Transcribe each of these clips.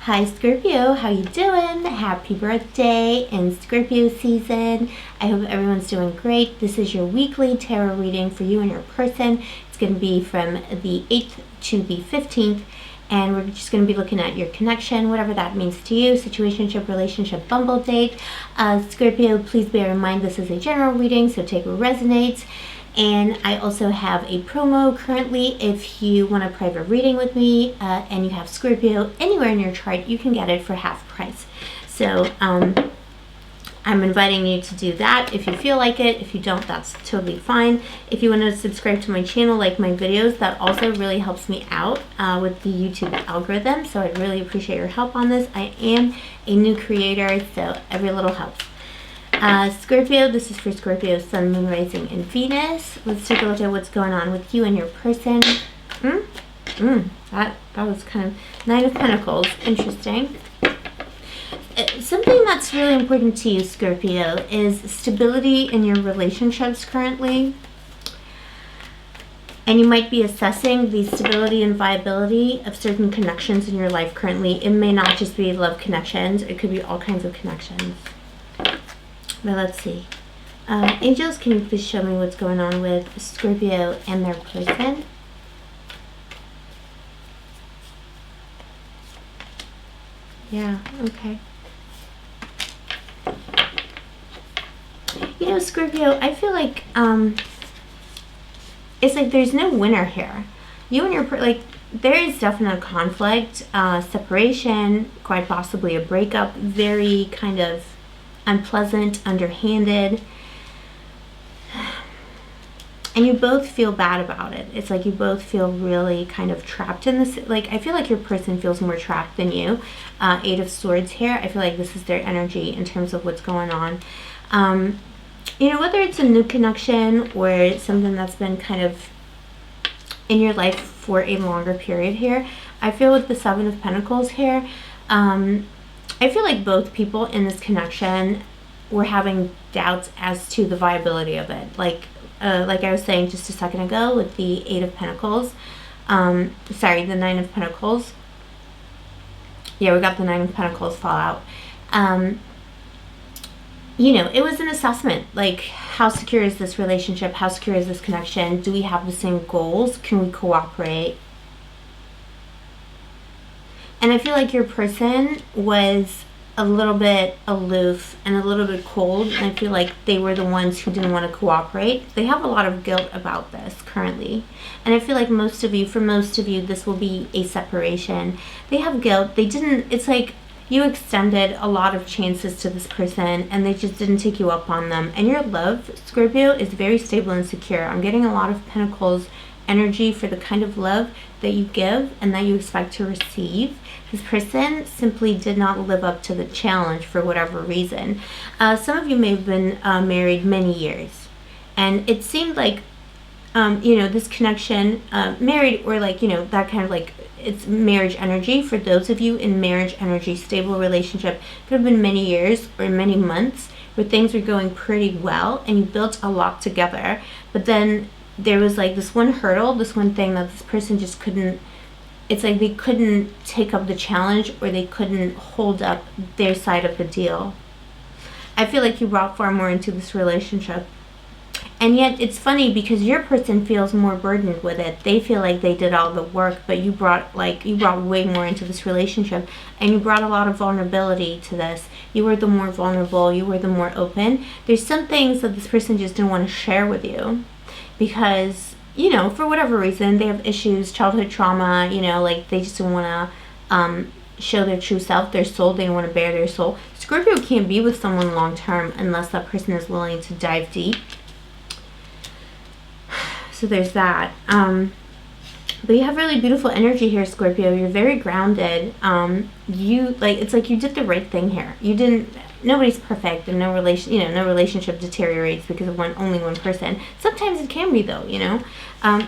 Hi Scorpio, how you doing? Happy birthday in Scorpio season. I hope everyone's doing great. This is your weekly tarot reading for you and your person. It's going to be from the 8th to the 15th, and we're just going to be looking at your connection, whatever that means to you, situationship, relationship, bumble date. Scorpio, please bear in mind this is a general reading, so take what resonates. And I also have a promo currently. If you want a private reading with me and you have Scorpio anywhere in your chart, you can get it for half price. So I'm inviting you to do that if you feel like it. If you don't, that's totally fine. If you want to subscribe to my channel, like my videos, that also really helps me out with the YouTube algorithm. So I'd really appreciate your help on this. I am a new creator, so every little helps. Scorpio, this is for Scorpio, Sun, Moon, Rising, and Venus. Let's take a look at what's going on with you and your person. That was kind of Nine of Pentacles. Interesting. Something that's really important to you, Scorpio, is stability in your relationships currently. And you might be assessing the stability and viability of certain connections in your life currently. It may not just be love connections. It could be all kinds of connections. But let's see. Angels, can you please show me what's going on with Scorpio and their person? Yeah, okay. You know, Scorpio, I feel like it's like there's no winner here. You and your there is definite conflict, separation, quite possibly a breakup, very kind of unpleasant, underhanded, and you both feel bad about it. It's like you both feel really kind of trapped in this. Like, I feel like your person feels more trapped than you. Eight of Swords here. I feel like this is their energy in terms of what's going on. You know, whether it's a new connection or something that's been kind of in your life for a longer period here. I feel with the Seven of Pentacles here, I feel like both people in this connection were having doubts as to the viability of it. Like I was saying just a second ago with the Eight of Pentacles. Sorry, the Nine of Pentacles. Yeah, we got the Nine of Pentacles fall out. You know, it was an assessment. Like, how secure is this relationship? How secure is this connection? Do we have the same goals? Can we cooperate? And I feel like your person was a little bit aloof and a little bit cold. And I feel like they were the ones who didn't want to cooperate. They have a lot of guilt about this currently. And I feel like for most of you, this will be a separation. They have guilt. They didn't, it's like you extended a lot of chances to this person and they just didn't take you up on them. And your love, Scorpio, is very stable and secure. I'm getting a lot of Pentacles energy for the kind of love that you give and that you expect to receive. This person simply did not live up to the challenge for whatever reason. Some of you may have been married many years, and it seemed like you know, this connection, married, or like, you know, that kind of like, it's marriage energy. For those of you in marriage energy, stable relationship, could have been many years or many months where things were going pretty well and you built a lot together, but then there was like this one hurdle, this one thing that this person just couldn't, it's like they couldn't take up the challenge, or they couldn't hold up their side of the deal. I feel like you brought far more into this relationship. And yet it's funny because your person feels more burdened with it. They feel like they did all the work, but you brought way more into this relationship, and you brought a lot of vulnerability to this. You were the more vulnerable, you were the more open. There's some things that this person just didn't want to share with you because, you know, for whatever reason, they have issues, childhood trauma, you know, like they just don't want to show their true self, their soul. They don't want to bare their soul. Scorpio can't be with someone long term unless that person is willing to dive deep. So there's that. But you have really beautiful energy here, Scorpio. You're very grounded. You, like, it's like you did the right thing here. You didn't, nobody's perfect, and no relationship deteriorates because of only one person. Sometimes it can be, though, you know.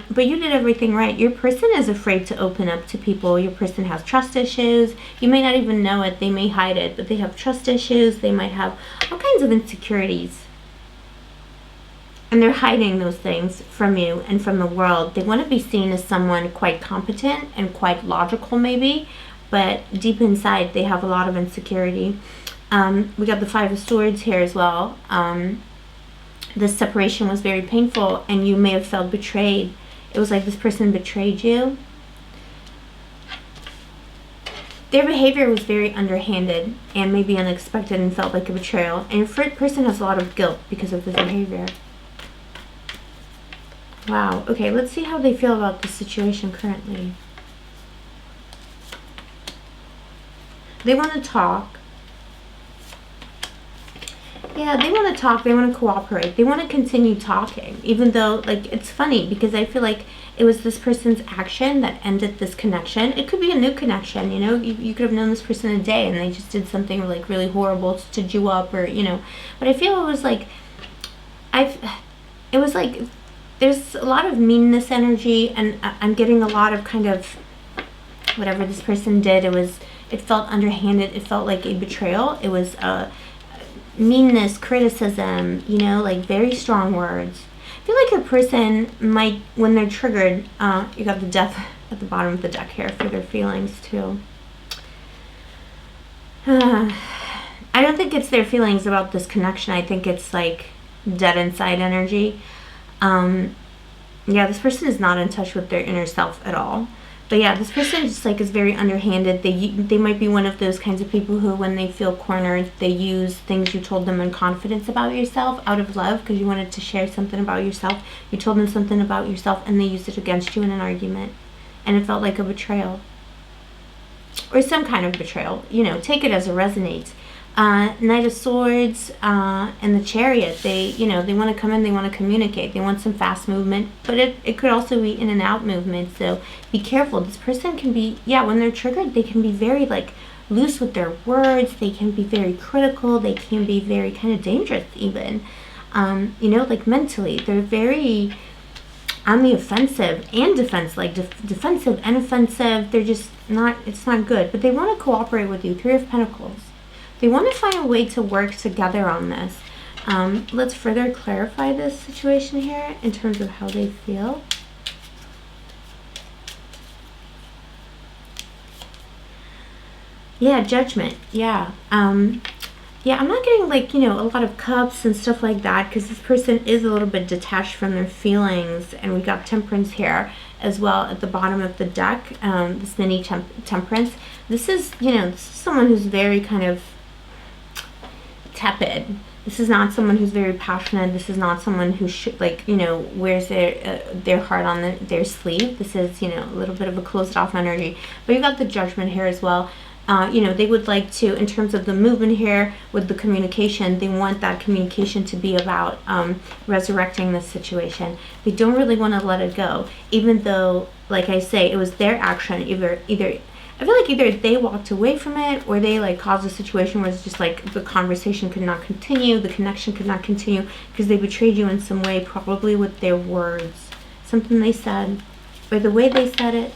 But you did everything right. Your person is afraid to open up to people. Your person has trust issues. You may not even know it. They may hide it, but they have trust issues. They might have all kinds of insecurities. And they're hiding those things from you and from the world. They want to be seen as someone quite competent and quite logical maybe, but deep inside they have a lot of insecurity. We got the Five of Swords here as well. This separation was very painful, and you may have felt betrayed. It was like this person betrayed you. Their behavior was very underhanded and maybe unexpected and felt like a betrayal. And your person has a lot of guilt because of this behavior. Wow. Okay, let's see how they feel about this situation currently. They want to talk. Yeah, they want to talk. They want to cooperate. They want to continue talking. Even though, like, it's funny because I feel like it was this person's action that ended this connection. It could be a new connection, you know. You could have known this person a day and they just did something, like, really horrible to stitch you up or, you know. But I feel it was like, it was like, there's a lot of meanness energy, and I'm getting a lot of kind of, whatever this person did, it felt underhanded. It felt like a betrayal. It was meanness, criticism, you know, like very strong words. I feel like your person might, when they're triggered, you got the Death at the bottom of the deck here for their feelings too. I don't think it's their feelings about this connection. I think it's like dead inside energy. Yeah, this person is not in touch with their inner self at all. But yeah, this person just like is very underhanded. They might be one of those kinds of people who, when they feel cornered, they use things you told them in confidence about yourself out of love because you wanted to share something about yourself. You told them something about yourself and they used it against you in an argument. And it felt like a betrayal. Or some kind of betrayal. You know, take it as it resonates. Knight of Swords and the Chariot, they want to come in, they want to communicate, they want some fast movement, but it could also be in and out movement, so be careful. This person can be, when they're triggered, they can be very like loose with their words, they can be very critical, they can be very kind of dangerous even, you know, like mentally, they're very on the offensive and defense, like defensive and offensive. They're just not, it's not good, but they want to cooperate with you. Three of Pentacles. They want to find a way to work together on this. Let's further clarify this situation here in terms of how they feel. Yeah, Judgment. Yeah. Yeah, I'm not getting like, you know, a lot of cups and stuff like that because this person is a little bit detached from their feelings. And we got Temperance here as well at the bottom of the deck. This mini Temperance. This is, you know, this is someone who's very kind of tepid. This is not someone who's very passionate. This is not someone who should, like, you know, wears their heart on their sleeve. This is, you know, a little bit of a closed off energy. But you got the Judgment here as well. You know, they would like to, in terms of the movement here with the communication, they want that communication to be about resurrecting this situation. They don't really want to let it go, even though, like I say, it was their action. Either I feel like either they walked away from it or they like caused a situation where it's just like the conversation could not continue, the connection could not continue because they betrayed you in some way, probably with their words, something they said or the way they said it.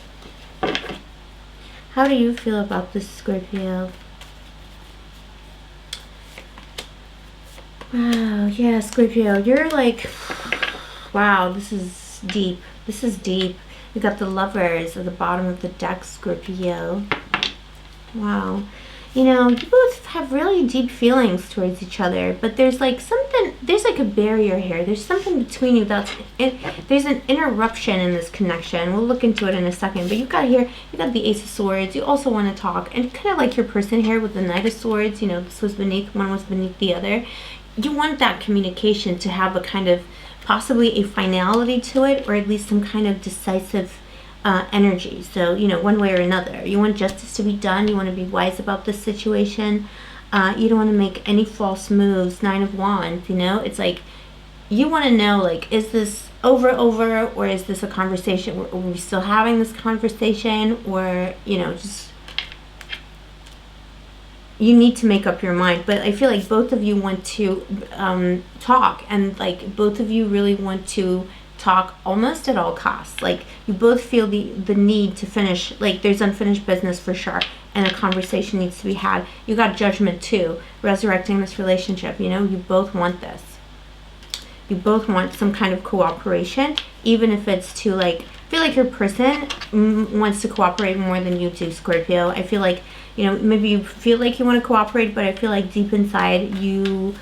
How do you feel about this, Scorpio? Wow, yeah, Scorpio, you're like, wow, this is deep. This is deep. You got the Lovers at the bottom of the deck, Scorpio. Wow. You know, you both have really deep feelings towards each other, but there's like something, there's like a barrier here. There's something between you that's, there's an interruption in this connection. We'll look into it in a second, but you got here, you got the Ace of Swords. You also want to talk, and kind of like your person here with the Knight of Swords, you know, this was beneath, one was beneath the other. You want that communication to have a kind of, possibly a finality to it, or at least some kind of decisive energy. So, you know, one way or another. You want justice to be done. You want to be wise about this situation. You don't want to make any false moves. 9 of Wands, you know? It's like, you want to know, like, is this over, or is this a conversation? Are we still having this conversation? Or, you know, just, you need to make up your mind. But I feel like both of you want to talk, and like both of you really want to talk almost at all costs. Like you both feel the need to finish, like there's unfinished business for sure, and a conversation needs to be had. You got Judgment too, resurrecting this relationship. You know, you both want this. You both want some kind of cooperation, even if it's to like I feel like your person wants to cooperate more than you do, Scorpio. I feel like, you know, maybe you feel like you want to cooperate, but I feel like deep inside you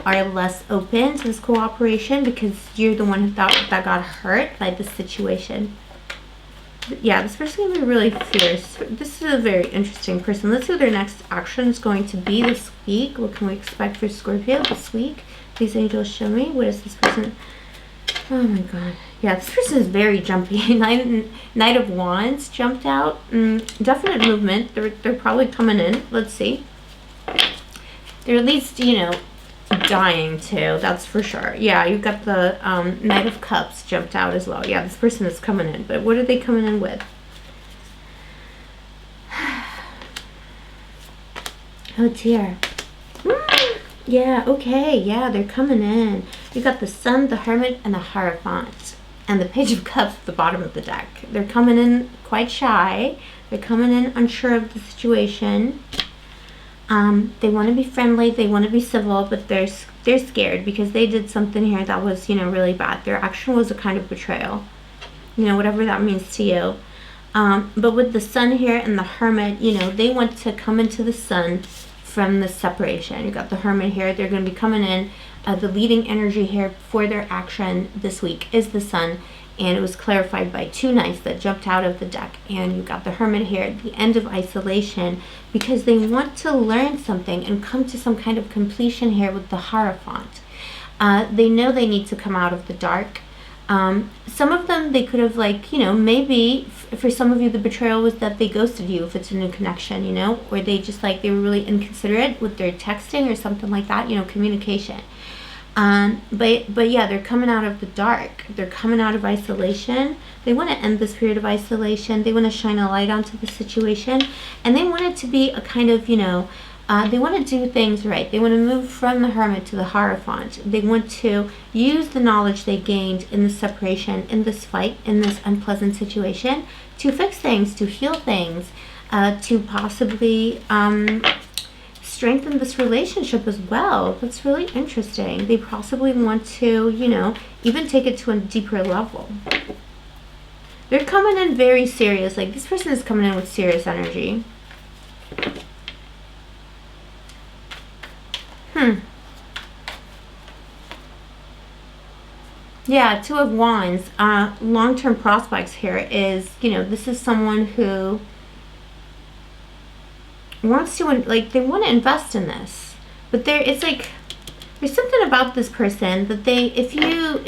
are less open to this cooperation because you're the one that got hurt by this situation. Yeah, this person is going to be really fierce. This is a very interesting person. Let's see what their next action is going to be this week. What can we expect for Scorpio this week? These angels show me. What is this person? Oh my god. Yeah, this person is very jumpy. Knight of Wands jumped out. Definite movement. They're probably coming in. Let's see. They're at least, you know, dying too. That's for sure. Yeah, you've got the Knight of Cups jumped out as well. Yeah, this person is coming in. But what are they coming in with? Oh dear. Yeah, okay. Yeah, they're coming in. You got the Sun, the Hermit, and the Hierophant. And the Page of Cups at the bottom of the deck. They're coming in quite shy. They're coming in unsure of the situation. They want to be friendly. They want to be civil, but they're scared because they did something here that was, you know, really bad. Their action was a kind of betrayal. You know, whatever that means to you. But with the Sun here and the Hermit, you know, they want to come into the Sun from the separation. You got the Hermit here. They're going to be coming in. The leading energy here for their action this week is the Sun, and it was clarified by two Knights that jumped out of the deck. And you got the Hermit here at the end of isolation because they want to learn something and come to some kind of completion here with the Hierophant. They know they need to come out of the dark. Some of them, they could have, like, you know, maybe for some of you the betrayal was that they ghosted you if it's a new connection, you know, or they just, like, they were really inconsiderate with their texting or something like that, you know, communication. But yeah, they're coming out of the dark. They're coming out of isolation. They want to end this period of isolation. They want to shine a light onto the situation, and they want it to be a kind of, you know, they want to do things right. They want to move from the Hermit to the Hierophant. They want to use the knowledge they gained in the separation, in this fight, in this unpleasant situation, to fix things, to heal things, to possibly strengthen this relationship as well. That's really interesting. They possibly want to, you know, even take it to a deeper level. They're coming in very serious. Like, this person is coming in with serious energy. Yeah, Two of Wands. Long-term prospects here is, you know, this is someone who wants to, like, they want to invest in this, but it's like there's something about this person that they, if you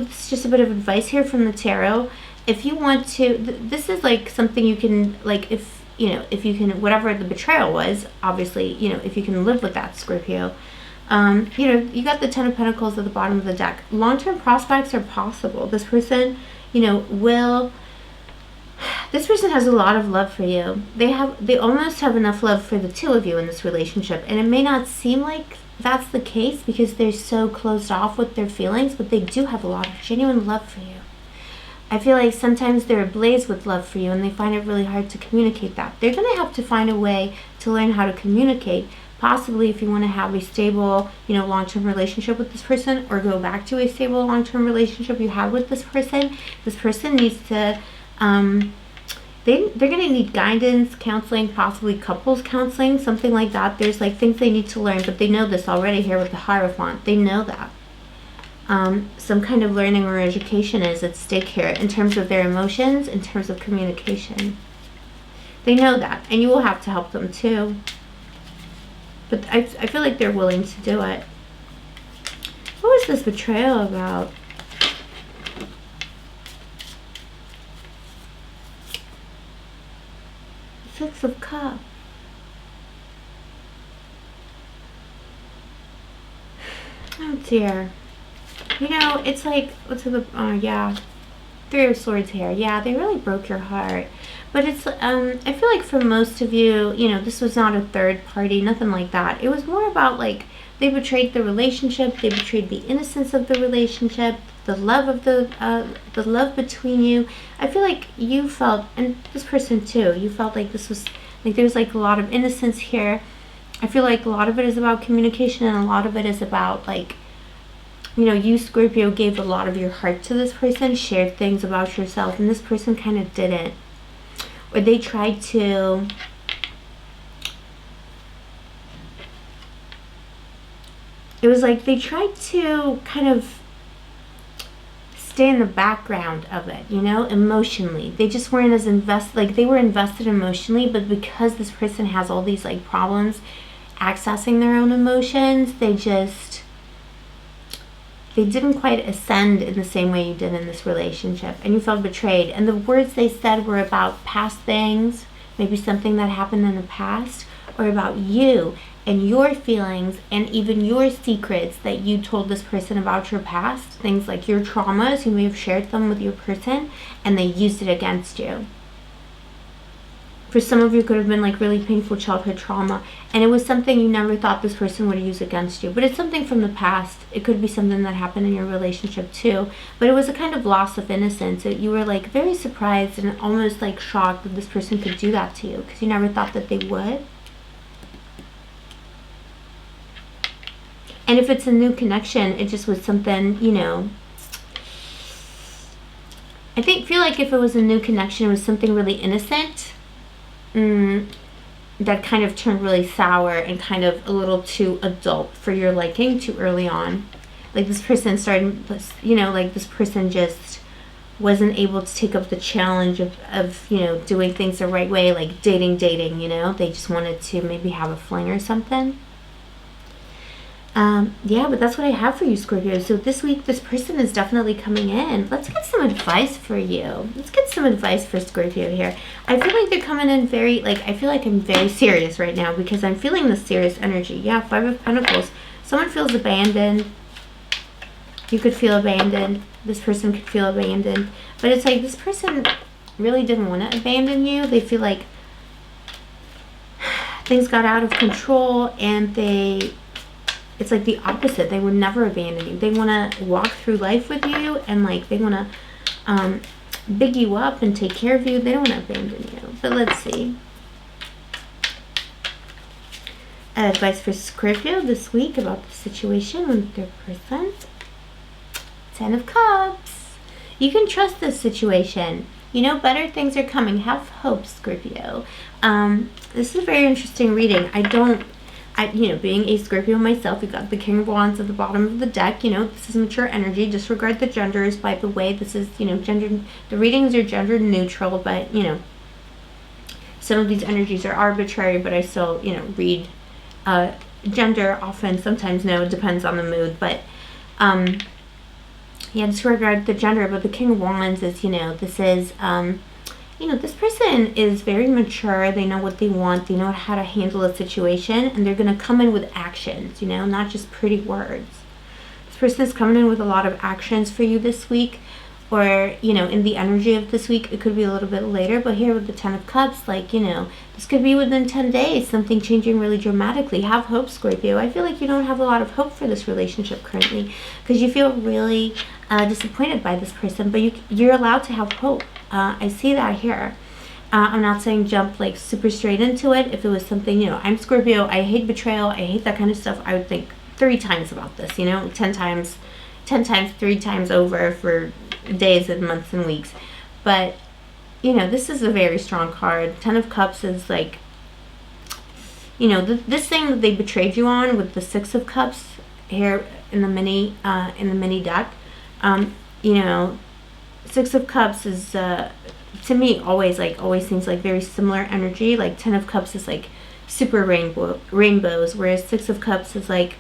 this is just a bit of advice here from the tarot. If you want to, this is like something you can, like, if you know, if you can, whatever the betrayal was, obviously, you know, if you can live with that, Scorpio. You know, you got the Ten of Pentacles at the bottom of the deck. Long-term prospects are possible. This person, you know, this person has a lot of love for you. They almost have enough love for the two of you in this relationship. And it may not seem like that's the case because they're so closed off with their feelings, but they do have a lot of genuine love for you. I feel like sometimes they're ablaze with love for you and they find it really hard to communicate that. They're going to have to find a way to learn how to communicate. Possibly if you want to have a stable, you know, long-term relationship with this person, or go back to a stable long-term relationship you had with this person needs to, they're going to need guidance, counseling, possibly couples counseling, something like that. There's like things they need to learn, but they know this already here with the Hierophant. They know that. Some kind of learning or education is at stake here in terms of their emotions, in terms of communication. They know that, and you will have to help them too. But I feel like they're willing to do it. What was this betrayal about? Six of Cups. Oh dear. You know, it's like, what's the, yeah. Three of Swords here. Yeah, they really broke your heart. But it's, I feel like for most of you, you know, this was not a third party, nothing like that. It was more about, like, they betrayed the relationship, they betrayed the innocence of the relationship, the love of the love between you. I feel like you felt, and this person too, you felt like this was, like, there's like a lot of innocence here. I feel like a lot of it is about communication, and a lot of it is about, like, you know, you, Scorpio, gave a lot of your heart to this person, shared things about yourself, and this person kind of didn't. Or they tried to... It was like they tried to kind of stay in the background of it, you know, emotionally. They just weren't as invested, like they were invested emotionally, but because this person has all these like problems accessing their own emotions, they didn't quite ascend in the same way you did in this relationship, and you felt betrayed. And the words they said were about past things, maybe something that happened in the past, or about you and your feelings and even your secrets that you told this person about your past. Things like your traumas, you may have shared them with your person and they used it against you. For some of you, it could have been like really painful childhood trauma, and it was something you never thought this person would use against you. But it's something from the past. It could be something that happened in your relationship too. But it was a kind of loss of innocence. You were like very surprised and almost like shocked that this person could do that to you, because you never thought that they would. And if it's a new connection, it just was something, you know, I feel like if it was a new connection, it was something really innocent. That kind of turned really sour and kind of a little too adult for your liking too early on. Like this person started, you know, like this person just wasn't able to take up the challenge of you know, doing things the right way, like dating, you know. They just wanted to maybe have a fling or something. Yeah, but that's what I have for you, Scorpio. So this week, this person is definitely coming in. Let's get some advice for you. Let's get some advice for Scorpio here. I feel like they're coming in very, like, I feel like I'm very serious right now because I'm feeling this serious energy. Yeah, 5 of Pentacles. Someone feels abandoned. You could feel abandoned. This person could feel abandoned. But it's like this person really didn't want to abandon you. They feel like things got out of control and it's like the opposite. They would never abandon you. They want to walk through life with you and like they want to big you up and take care of you. They don't want to abandon you. But let's see. Advice for Scorpio this week about the situation with their person. 10 of Cups. You can trust this situation. You know, better things are coming. Have hope, Scorpio. This is a very interesting reading. You know, being a Scorpio myself, you got the King of Wands at the bottom of the deck. You know, this is mature energy. Disregard the genders, by the way. This is, you know, the readings are gender neutral, but, you know, some of these energies are arbitrary, but I still, you know, read gender often, sometimes no, it depends on the mood, but, yeah, disregard the gender. But the King of Wands is, you know, this is, you know, this person is very mature. They know what they want. They know how to handle a situation. And they're going to come in with actions, you know, not just pretty words. This person is coming in with a lot of actions for you this week. Or, you know, in the energy of this week, it could be a little bit later. But here with the 10 of Cups, like, you know, this could be within 10 days. Something changing really dramatically. Have hope, Scorpio. I feel like you don't have a lot of hope for this relationship currently. Because you feel really disappointed by this person. But you're allowed to have hope. I see that here. I'm not saying jump like super straight into it. If it was something, you know, I'm Scorpio, I hate betrayal, I hate that kind of stuff, I would think 3 times about this, you know, 10 times, 3 times over for days and months and weeks. But, you know, this is a very strong card. 10 of Cups is like, you know, this thing that they betrayed you on with the 6 of Cups here in the mini deck, you know, 6 of Cups is, to me, always seems like very similar energy. Like 10 of Cups is like super rainbows, whereas 6 of Cups is like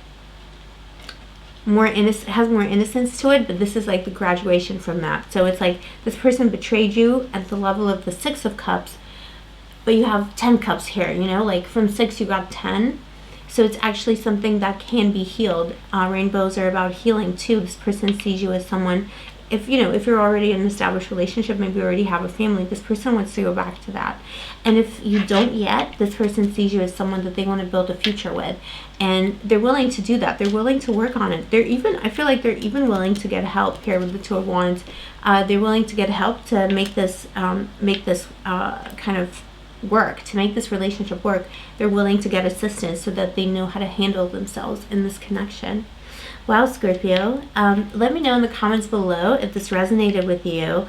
more innocent, has more innocence to it, but this is like the graduation from that. So it's like this person betrayed you at the level of the 6 of Cups, but you have 10 Cups here, you know, like from 6 you got 10. So it's actually something that can be healed. Rainbows are about healing too. This person sees you as someone, if you know, if you're already in an established relationship, maybe you already have a family, this person wants to go back to that. And if you don't yet, this person sees you as someone that they want to build a future with. And they're willing to do that. They're willing to work on it. I feel like they're even willing to get help here with the 2 of Wands. They're willing to get help to make this kind of work, to make this relationship work. They're willing to get assistance so that they know how to handle themselves in this connection. Wow, Scorpio. Let me know in the comments below if this resonated with you.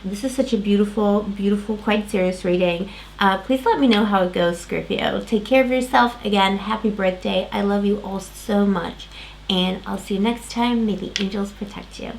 This is such a beautiful, beautiful, quite serious reading. Please let me know how it goes, Scorpio. Take care of yourself. Again, happy birthday. I love you all so much. And I'll see you next time. May the angels protect you.